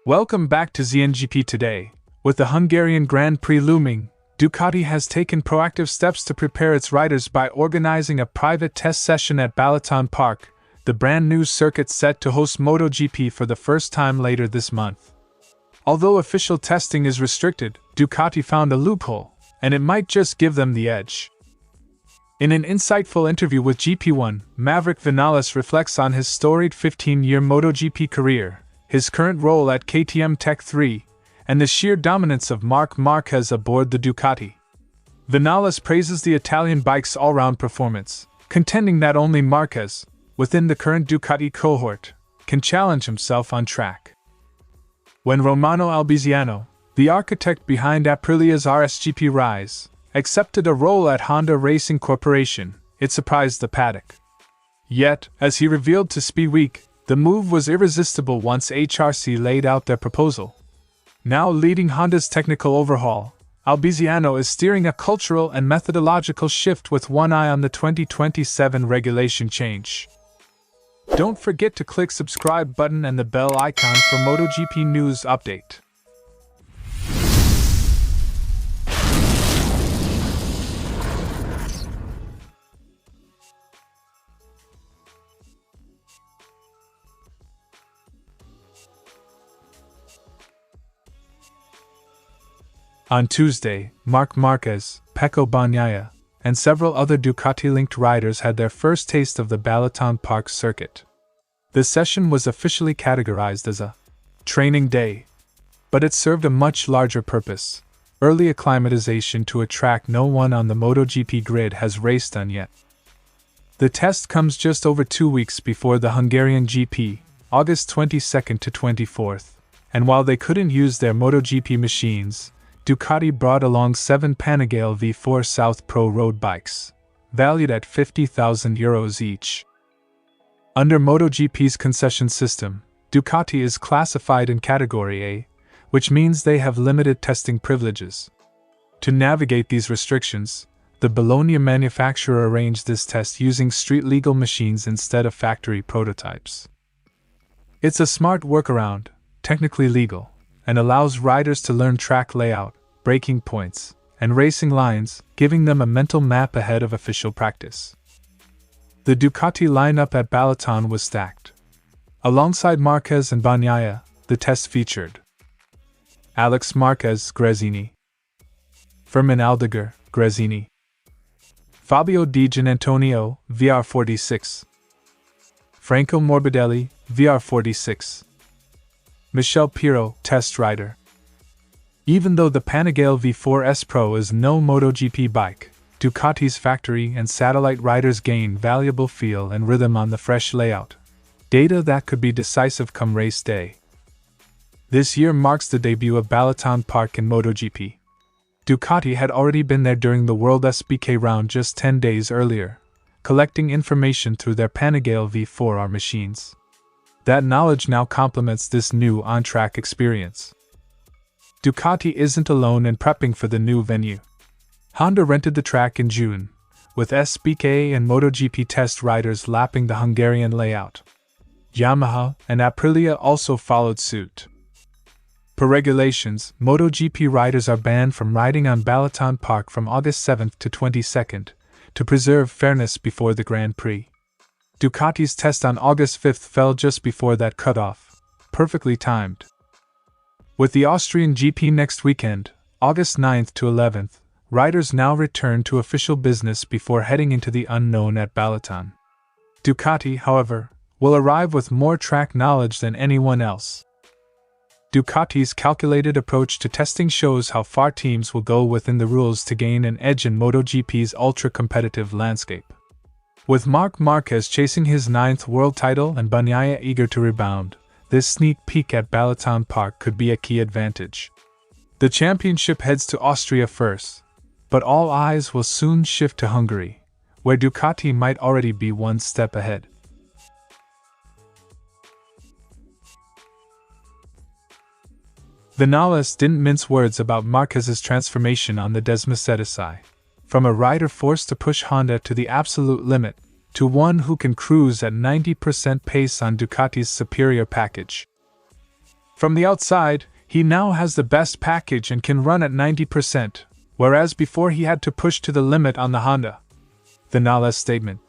Welcome back to ZNGP Today. With the Hungarian Grand Prix looming, Ducati has taken proactive steps to prepare its riders by organizing a private test session at Balaton Park, the brand new circuit set to host MotoGP for the first time later this month. Although official testing is restricted, Ducati found a loophole, and it might just give them the edge. In an insightful interview with GPOne, Maverick Viñales reflects on his storied 15-year MotoGP career, his current role at KTM Tech3, and the sheer dominance of Marc Márquez aboard the Ducati. Vinales praises the Italian bike's all-round performance, contending that only Marquez, within the current Ducati cohort, can challenge himself on track. When Romano Albesiano, the architect behind Aprilia's RSGP rise, accepted a role at Honda Racing Corporation, it surprised the paddock. Yet, as he revealed to Speedweek, the move was irresistible once HRC laid out their proposal. Now leading Honda's technical overhaul, Albesiano is steering a cultural and methodological shift with one eye on the 2027 regulation change. Don't forget to click subscribe button and the bell icon for MotoGP news update. On Tuesday, Marc Márquez, Pecco Bagnaia, and several other Ducati-linked riders had their first taste of the Balaton Park circuit. The session was officially categorized as a training day, but it served a much larger purpose: early acclimatization to a track no one on the MotoGP grid has raced on yet. The test comes just over 2 weeks before the Hungarian GP, August 22nd to 24th, and while they couldn't use their MotoGP machines, Ducati brought along 7 Panigale V4 South Pro road bikes, valued at €50,000 each. Under MotoGP's concession system, Ducati is classified in Category A, which means they have limited testing privileges. To navigate these restrictions, the Bologna manufacturer arranged this test using street-legal machines instead of factory prototypes. It's a smart workaround, technically legal, and allows riders to learn track layout, braking points, and racing lines, giving them a mental map ahead of official practice. The Ducati lineup at Balaton was stacked. Alongside Marquez and Bagnaia, the test featured Alex Marquez Gresini, Fermin Aldeguer Gresini, Fabio Di Gianantonio VR46, Franco Morbidelli VR46, Michel Pirro, test rider. Even though the Panigale V4 S Pro is no MotoGP bike, Ducati's factory and satellite riders gain valuable feel and rhythm on the fresh layout, data that could be decisive come race day. This year marks the debut of Balaton Park in MotoGP. Ducati had already been there during the World SBK round just 10 days earlier, collecting information through their Panigale V4R machines. That knowledge now complements this new on-track experience. Ducati isn't alone in prepping for the new venue. Honda rented the track in June, with SBK and MotoGP test riders lapping the Hungarian layout. Yamaha and Aprilia also followed suit. Per regulations, MotoGP riders are banned from riding on Balaton Park from August 7th to 22nd, to preserve fairness before the Grand Prix. Ducati's test on August 5th fell just before that cutoff, perfectly timed. With the Austrian GP next weekend, August 9th to 11th, riders now return to official business before heading into the unknown at Balaton. Ducati, however, will arrive with more track knowledge than anyone else. Ducati's calculated approach to testing shows how far teams will go within the rules to gain an edge in MotoGP's ultra-competitive landscape. With Marc Márquez chasing his 9th world title and Bagnaia eager to rebound, this sneak peek at Balaton Park could be a key advantage. The championship heads to Austria first, but all eyes will soon shift to Hungary, where Ducati might already be one step ahead. Vinales didn't mince words about Marquez's transformation on the Desmercedes. From a rider forced to push Honda to the absolute limit, to one who can cruise at 90% pace on Ducati's superior package. From the outside, he now has the best package and can run at 90%, whereas before he had to push to the limit on the Honda. Vinales' statement.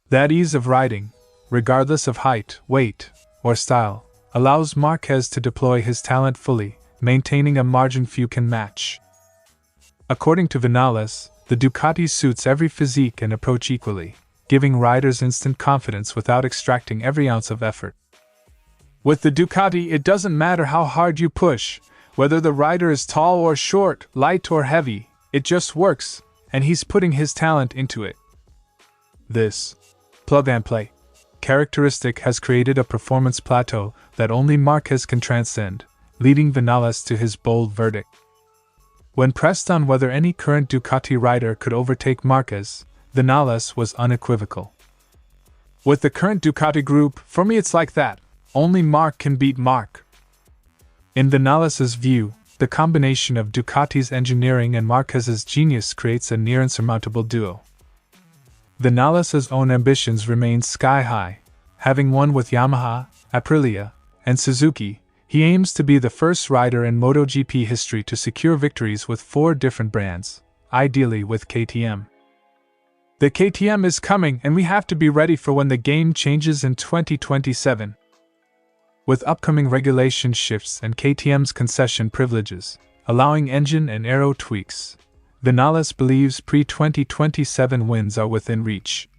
That ease of riding, regardless of height, weight, or style, allows Marquez to deploy his talent fully, maintaining a margin few can match. According to Vinales, the Ducati suits every physique and approach equally, giving riders instant confidence without extracting every ounce of effort. With the Ducati, it doesn't matter how hard you push, whether the rider is tall or short, light or heavy, it just works, and he's putting his talent into it. This plug-and-play characteristic has created a performance plateau that only Marquez can transcend, leading Vinales to his bold verdict. When pressed on whether any current Ducati rider could overtake Marquez, Vinales was unequivocal. With the current Ducati group, for me it's like that. Only Marc can beat Marc. In Vinales' view, the combination of Ducati's engineering and Marquez's genius creates a near insurmountable duo. Vinales' own ambitions remain sky-high. Having won with Yamaha, Aprilia, and Suzuki, he aims to be the first rider in MotoGP history to secure victories with 4 different brands, ideally with KTM. The KTM is coming and we have to be ready for when the game changes in 2027. With upcoming regulation shifts and KTM's concession privileges, allowing engine and aero tweaks, Vinales believes pre-2027 wins are within reach.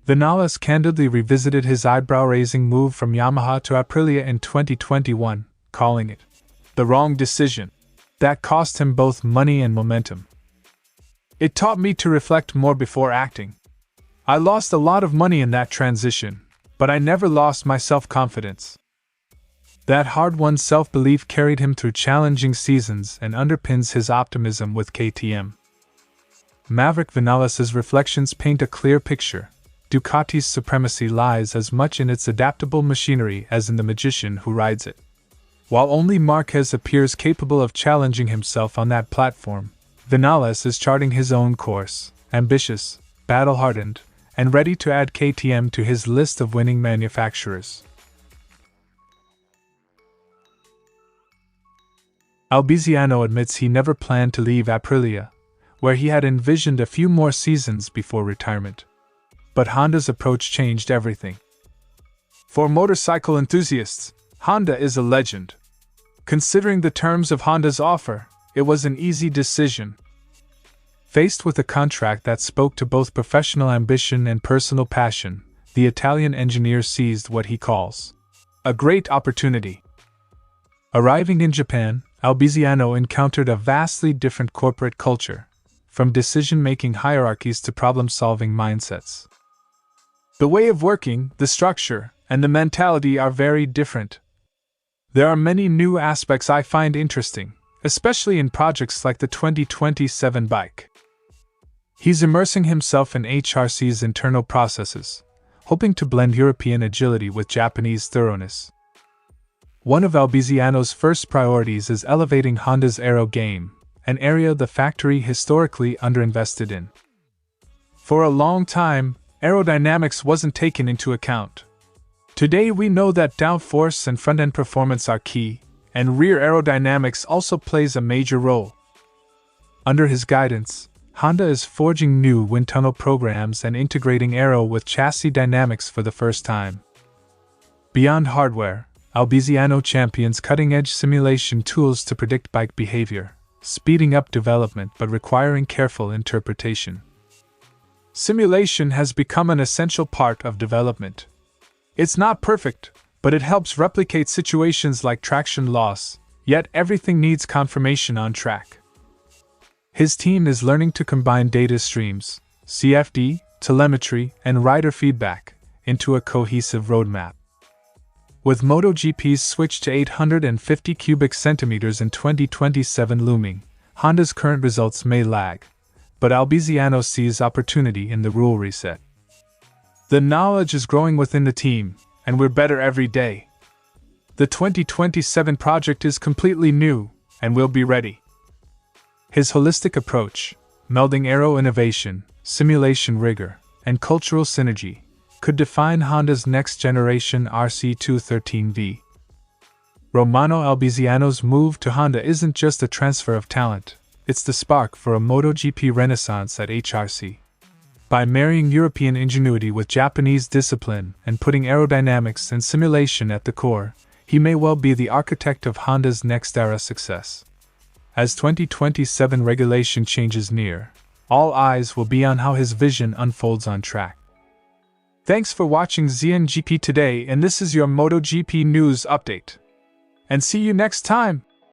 Vinales candidly revisited his eyebrow-raising move from Yamaha to Aprilia in 2021, calling it the wrong decision. That cost him both money and momentum. It taught me to reflect more before acting. I lost a lot of money in that transition, but I never lost my self-confidence. That hard-won self-belief carried him through challenging seasons and underpins his optimism with KTM. Maverick Viñales' reflections paint a clear picture. Ducati's supremacy lies as much in its adaptable machinery as in the magician who rides it. While only Marquez appears capable of challenging himself on that platform, Vinales is charting his own course, ambitious, battle-hardened, and ready to add KTM to his list of winning manufacturers. Albesiano admits he never planned to leave Aprilia, where he had envisioned a few more seasons before retirement. But Honda's approach changed everything. For motorcycle enthusiasts, Honda is a legend. Considering the terms of Honda's offer, it was an easy decision. Faced with a contract that spoke to both professional ambition and personal passion, the Italian engineer seized what he calls a great opportunity. Arriving in Japan, Albesiano encountered a vastly different corporate culture, from decision-making hierarchies to problem-solving mindsets. The way of working, the structure, and the mentality are very different. There are many new aspects I find interesting, especially in projects like the 2027 bike. He's immersing himself in HRC's internal processes, hoping to blend European agility with Japanese thoroughness. One of Albesiano's first priorities is elevating Honda's Aerogame, an area the factory historically underinvested in. For a long time, aerodynamics wasn't taken into account. Today we know that downforce and front-end performance are key, and rear aerodynamics also plays a major role. Under his guidance, Honda is forging new wind tunnel programs and integrating aero with chassis dynamics for the first time. Beyond hardware, Albesiano champions cutting-edge simulation tools to predict bike behavior, speeding up development but requiring careful interpretation. Simulation has become an essential part of development. It's not perfect, but it helps replicate situations like traction loss, yet everything needs confirmation on track. His team is learning to combine data streams, CFD, telemetry, and rider feedback into a cohesive roadmap. With MotoGP's switch to 850 cubic centimeters in 2027 looming, Honda's current results may lag, but Albesiano sees opportunity in the rule reset. The knowledge is growing within the team, and we're better every day. The 2027 project is completely new, and we'll be ready. His holistic approach, melding aero innovation, simulation rigor, and cultural synergy, could define Honda's next-generation RC213V. Romano Albesiano's move to Honda isn't just a transfer of talent, it's the spark for a MotoGP renaissance at HRC. By marrying European ingenuity with Japanese discipline and putting aerodynamics and simulation at the core, he may well be the architect of Honda's next era success. As 2027 regulation changes near, all eyes will be on how his vision unfolds on track. Thanks for watching ZNGP Today, and this is your MotoGP news update. And see you next time!